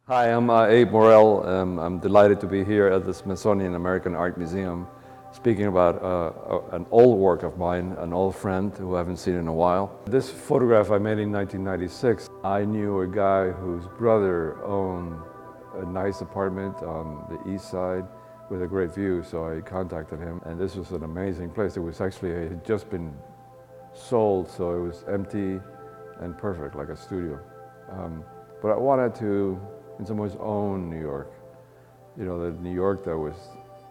Hi, I'm Abe Morell. I'm delighted to be here at the Smithsonian American Art Museum speaking about an old work of mine, an old friend who I haven't seen in a while. This photograph I made in 1996. I knew a guy whose brother owned a nice apartment on the east side with a great view, so I contacted him, and this was an amazing place. It had just been sold, so it was empty and perfect, like a studio. But I wanted to, in some ways, own New York. You know, the New York that was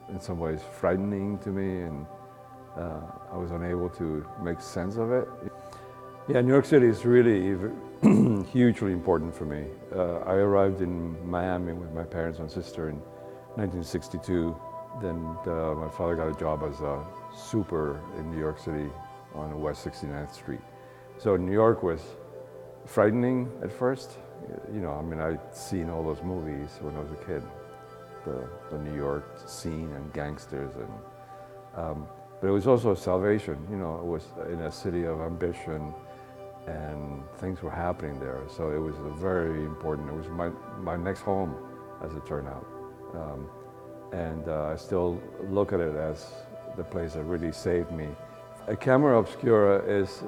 in some ways frightening to me, and I was unable to make sense of it. Yeah, New York City is really hugely important for me. I arrived in Miami with my parents and sister in 1962. Then my father got a job as a super in New York City on West 69th Street. So New York was frightening at first. You know, I mean, I'd seen all those movies when I was a kid, the New York scene and gangsters, but it was also a salvation. You know, it was in a city of ambition, and things were happening there. So it was very important. It was my next home, as it turned out, and I still look at it as the place that really saved me. A camera obscura is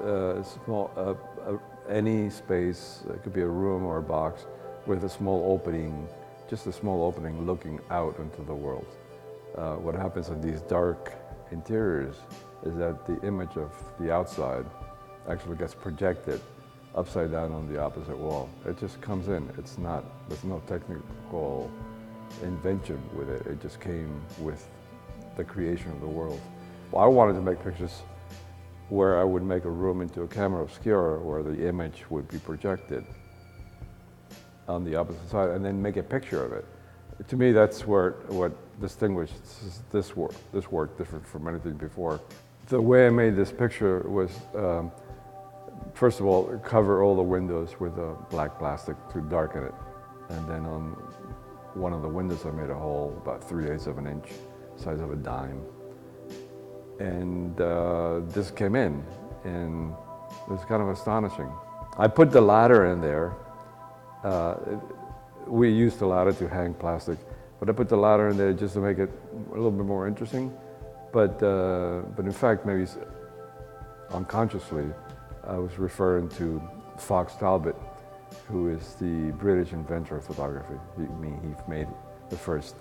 any space. It could be a room or a box with a small opening, just a small opening looking out into the world. What happens in these dark interiors is that the image of the outside actually gets projected upside down on the opposite wall. It just comes in. There's no technical invention with it. It just came with the creation of the world. I wanted to make pictures where I would make a room into a camera obscura where the image would be projected on the opposite side and then make a picture of it. To me, that's what distinguishes this work different from anything before. The way I made this picture was, first of all, cover all the windows with a black plastic to darken it. And then on one of the windows I made a hole about 3/8 of an inch, size of a dime. And this came in, and it was kind of astonishing. I put the ladder in there. We used the ladder to hang plastic, but I put the ladder in there just to make it a little bit more interesting. But in fact, maybe unconsciously, I was referring to Fox Talbot, who is the British inventor of photography. He made the first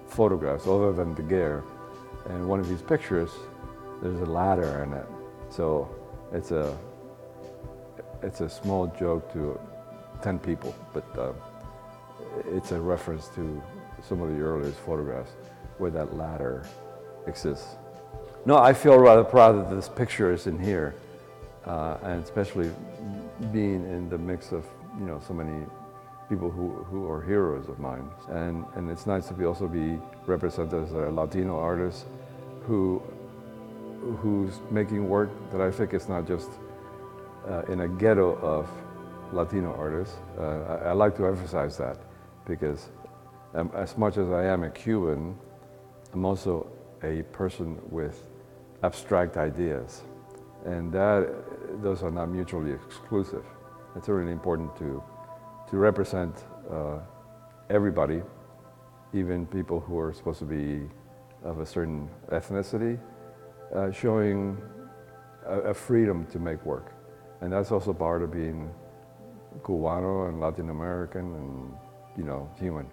photographs other than Daguerre. And one of these pictures, there's a ladder in it. So it's a small joke to 10 people, but it's a reference to some of the earliest photographs where that ladder exists. No, I feel rather proud that this picture is in here, and especially being in the mix of, you know, so many people who are heroes of mine. And it's nice to also be represented as a Latino artist who's making work that I think is not just in a ghetto of Latino artists. I like to emphasize that because as much as I am a Cuban, I'm also a person with abstract ideas. And those are not mutually exclusive. It's really important to represent everybody, even people who are supposed to be of a certain ethnicity, showing a freedom to make work. And that's also part of being Cubano and Latin American and, you know, human.